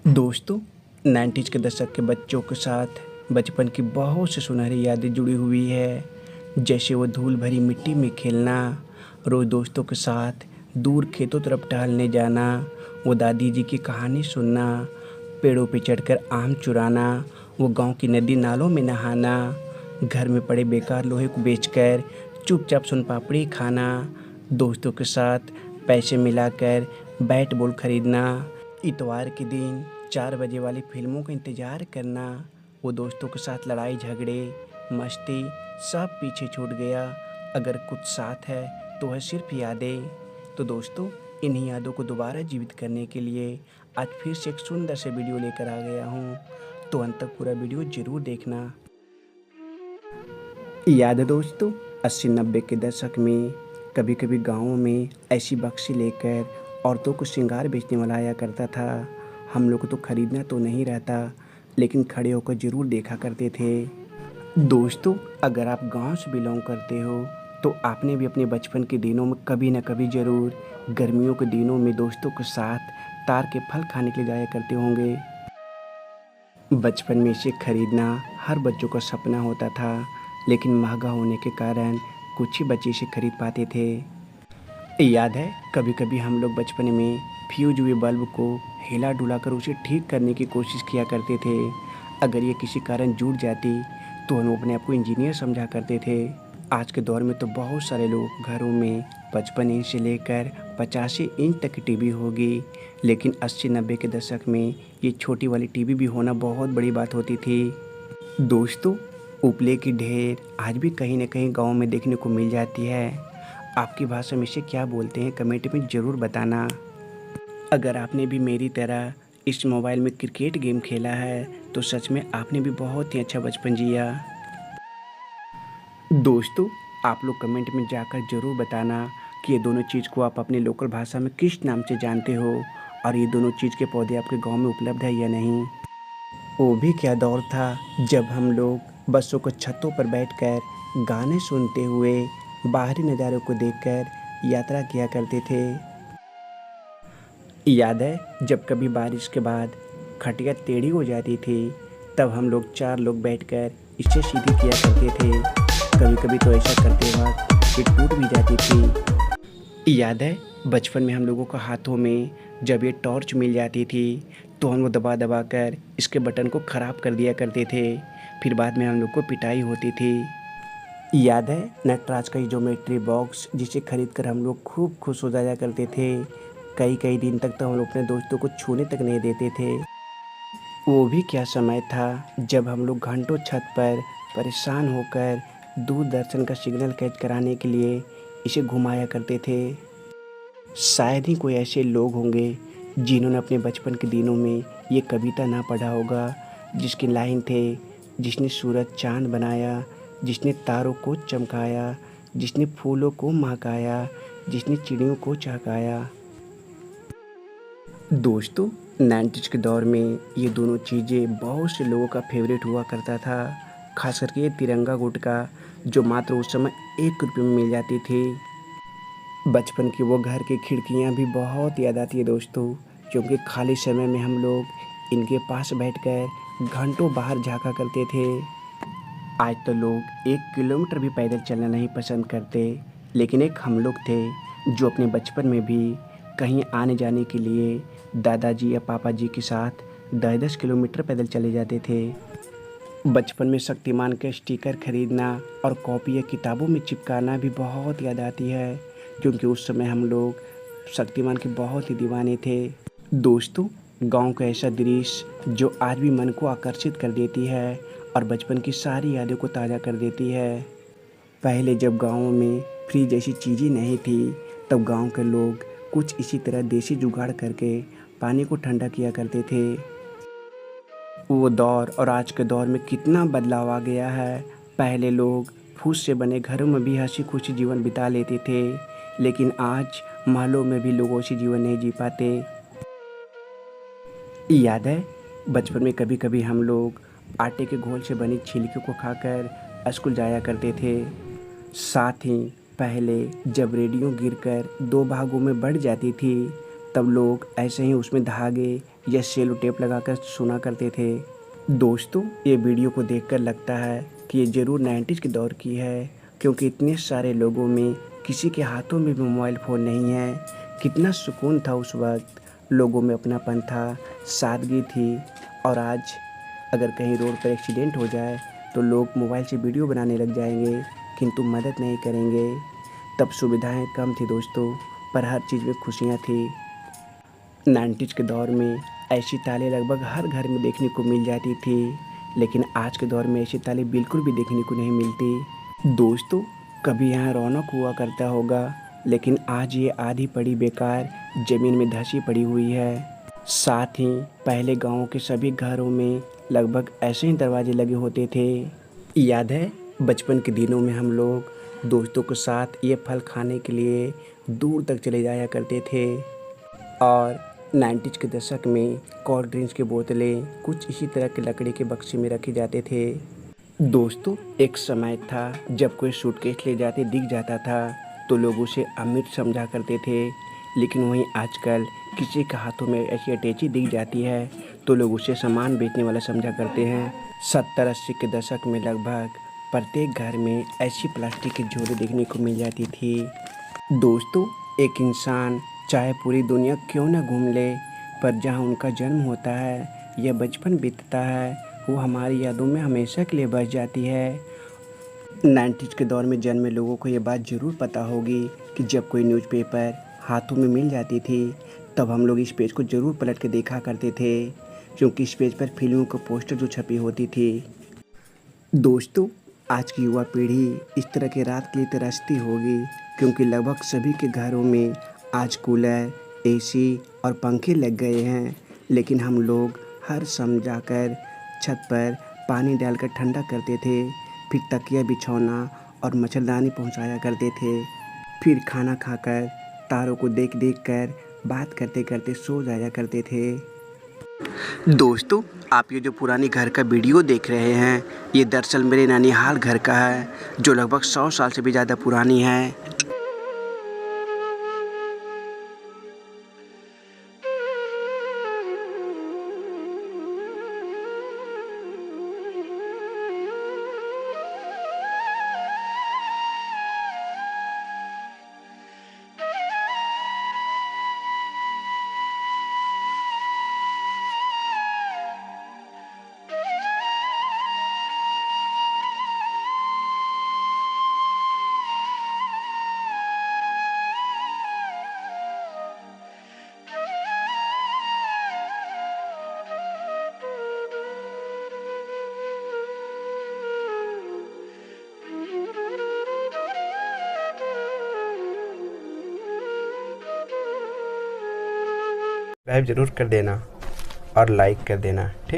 दोस्तों, 90s के दशक के बच्चों के साथ बचपन की बहुत सी सुनहरी यादें जुड़ी हुई है। जैसे वो धूल भरी मिट्टी में खेलना, रोज़ दोस्तों के साथ दूर खेतों तरफ टहलने जाना, वो दादी जी की कहानी सुनना, पेड़ों पे चढ़कर आम चुराना, वो गांव की नदी नालों में नहाना, घर में पड़े बेकार लोहे को बेचकर चुपचाप सोन पापड़ी खाना, दोस्तों के साथ पैसे मिलाकर बैट बॉल खरीदना, इतवार के दिन 4 बजे वाली फ़िल्मों का इंतज़ार करना, वो दोस्तों के साथ लड़ाई झगड़े, मस्ती सब पीछे छूट गया। अगर कुछ साथ है तो है सिर्फ़ यादें। तो दोस्तों, इन्हीं यादों को दोबारा जीवित करने के लिए आज फिर से एक सुंदर से वीडियो लेकर आ गया हूँ। तो अंत तक पूरा वीडियो ज़रूर देखना। याद है दोस्तों, 80-90 के दशक में कभी-कभी गाँवों में ऐसी बक्सी लेकर औरतों को श्रृंगार बेचने वाला आया करता था। हम लोग को तो खरीदना तो नहीं रहता, लेकिन खड़े होकर ज़रूर देखा करते थे। दोस्तों, अगर आप गाँव से बिलॉन्ग करते हो, तो आपने भी अपने बचपन के दिनों में कभी न कभी ज़रूर गर्मियों के दिनों में दोस्तों के साथ तार के फल खाने के लिए जाया करते होंगे। बचपन में इसे खरीदना हर बच्चों का सपना होता था, लेकिन महंगा होने के कारण कुछ ही बच्चे इसे खरीद पाते थे। याद है, कभी-कभी हम लोग बचपन में फ्यूज हुए बल्ब को हिला-डुला कर उसे ठीक करने की कोशिश किया करते थे। अगर ये किसी कारण जुड़ जाती, तो हम अपने आप को इंजीनियर समझा करते थे। आज के दौर में तो बहुत सारे लोग घरों में 55 इंच से लेकर 85 इंच तक की टीवी होगी, लेकिन 80-90 के दशक में ये छोटी वाली टीवी भी होना बहुत बड़ी बात होती थी। दोस्तों, उपले की ढेर आज भी कहीं न कहीं गाँव में देखने को मिल जाती है। आपकी भाषा में इसे क्या बोलते हैं, कमेंट में ज़रूर बताना। अगर आपने भी मेरी तरह इस मोबाइल में क्रिकेट गेम खेला है, तो सच में आपने भी बहुत ही अच्छा बचपन जिया। दोस्तों, आप लोग कमेंट में जाकर ज़रूर बताना कि ये दोनों चीज़ को आप अपनी लोकल भाषा में किस नाम से जानते हो, और ये दोनों चीज़ के पौधे आपके गाँव में उपलब्ध है या नहीं। वो भी क्या दौर था जब हम लोग बसों को छतों पर बैठकर गाने सुनते हुए बाहरी नज़ारों को देखकर यात्रा किया करते थे। याद है, जब कभी बारिश के बाद खटिया टेढ़ी हो जाती थी, तब हम लोग 4 लोग बैठकर इसे सीधी किया करते थे। कभी-कभी तो ऐसा करते वक़्त ये टूट भी जाती थी। याद है, बचपन में हम लोगों को हाथों में जब ये टॉर्च मिल जाती थी, तो हम वो दबा-दबा कर इसके बटन को ख़राब कर दिया करते थे। फिर बाद में हम लोग को पिटाई होती थी। याद है, नटराज का ये ज्योमेट्री बॉक्स जिसे खरीद कर हम लोग खूब खुश हो जाया करते थे। कई-कई दिन तक तो हम लोग अपने दोस्तों को छूने तक नहीं देते थे। वो भी क्या समय था जब हम लोग घंटों छत पर परेशान होकर दूरदर्शन का सिग्नल कैच कराने के लिए इसे घुमाया करते थे। शायद ही कोई ऐसे लोग होंगे जिन्होंने अपने बचपन के दिनों में ये कविता ना पढ़ा होगा, जिसकी लाइन थे, जिसने सूरज चाँद बनाया, जिसने तारों को चमकाया, जिसने फूलों को महकाया, जिसने चिड़ियों को चहकाया। दोस्तों, 90s के दौर में ये दोनों चीज़ें बहुत से लोगों का फेवरेट हुआ करता था। ख़ास करके ये तिरंगा गुटका, जो मात्र उस समय ₹1 में मिल जाती थी। बचपन की वो घर की खिड़कियाँ भी बहुत याद आती है दोस्तों, क्योंकि खाली समय में हम लोग इनके पास बैठकर घंटों बाहर झाँका करते थे। आज तो लोग 1 किलोमीटर भी पैदल चलना नहीं पसंद करते, लेकिन एक हम लोग थे जो अपने बचपन में भी कहीं आने-जाने के लिए दादाजी या पापा जी के साथ 10-10 किलोमीटर पैदल चले जाते थे। बचपन में शक्तिमान के स्टिकर खरीदना और कॉपी या किताबों में चिपकाना भी बहुत याद आती है, क्योंकि उस समय हम लोग शक्तिमान के बहुत ही दीवाने थे। दोस्तों, गांव का ऐसा दृश्य जो आज भी मन को आकर्षित कर देती है और बचपन की सारी यादों को ताज़ा कर देती है। पहले जब गाँव में फ्रिज जैसी चीज़ें नहीं थी, तब गांव के लोग कुछ इसी तरह देसी जुगाड़ करके पानी को ठंडा किया करते थे। वो दौर और आज के दौर में कितना बदलाव आ गया है। पहले लोग फूस से बने घरों में भी हँसी-खुशी जीवन बिता लेते थे, लेकिन आज महलों में भी लोग वैसे जीवन नहीं जी पाते। याद है, बचपन में कभी-कभी हम लोग आटे के घोल से बनी छिलकियों को खाकर स्कूल जाया करते थे। साथ ही पहले जब रेडियो गिरकर 2 भागों में बँट जाती थी, तब लोग ऐसे ही उसमें धागे या सेलो टेप लगाकर सुना करते थे। दोस्तों, ये वीडियो को देखकर लगता है कि ये ज़रूर 90s के दौर की है, क्योंकि इतने सारे लोगों में किसी के हाथों में भी मोबाइल फ़ोन नहीं है। कितना सुकून था उस वक्त, लोगों में अपनापन था, सादगी थी। और आज अगर कहीं रोड पर एक्सीडेंट हो जाए तो लोग मोबाइल से वीडियो बनाने लग जाएंगे, किंतु मदद नहीं करेंगे। तब सुविधाएं कम थी दोस्तों, पर हर चीज़ में खुशियाँ थी। 90s के दौर में ऐसी ताले लगभग हर घर में देखने को मिल जाती थी, लेकिन आज के दौर में ऐसी ताले बिल्कुल भी देखने को नहीं मिलती। दोस्तों, कभी यहाँ रौनक हुआ करता होगा, लेकिन आज ये आधी पड़ी बेकार ज़मीन में धंसी पड़ी हुई है। साथ ही पहले गाँव के सभी घरों में लगभग ऐसे ही दरवाजे लगे होते थे। याद है बचपन के दिनों में हम लोग दोस्तों के साथ ये फल खाने के लिए दूर तक चले जाया करते थे। और 90s के दशक में कोल्ड ड्रिंक्स की बोतलें कुछ इसी तरह के लकड़ी के बक्से में रखे जाते थे। दोस्तों, एक समय था जब कोई सूटकेस ले जाते दिख जाता था तो लोग उसे अमीर समझा करते थे, लेकिन वहीं आजकल किसी के हाथों में ऐसी अटैची दिख जाती है तो लोग उसे सामान बेचने वाला समझा करते हैं। 70-80 के दशक में लगभग प्रत्येक घर में ऐसी प्लास्टिक की झोली देखने को मिल जाती थी। दोस्तों, एक इंसान चाहे पूरी दुनिया क्यों न घूम ले, पर जहाँ उनका जन्म होता है या बचपन बीतता है, वो हमारी यादों में हमेशा के लिए बस जाती है। 90s के दौर में जन्मे लोगों को ये बात ज़रूर पता होगी कि जब कोई न्यूज़पेपर हाथों में मिल जाती थी तब हम लोग इस पेज को ज़रूर पलट के देखा करते थे, क्योंकि इस पेज पर फिल्मों का पोस्टर जो छपी होती थी। दोस्तों, आज की युवा पीढ़ी इस तरह की रात के लिए तरसती होगी, क्योंकि लगभग सभी के घरों में आज कूलर, एसी और पंखे लग गए हैं, लेकिन हम लोग हर शाम जाकर छत पर पानी डालकर ठंडा करते थे, फिर तकिया बिछौना और मच्छरदानी पहुंचाया करते थे, फिर खाना खाकर तारों को देख देख कर बात करते करते सो जाया करते थे। दोस्तों, आप ये जो पुरानी घर का वीडियो देख रहे हैं, ये दरअसल मेरे ननिहाल घर का है, जो लगभग 100 साल से भी ज़्यादा पुरानी है। सब्सक्राइब ज़रूर कर देना और लाइक कर देना, ठीक।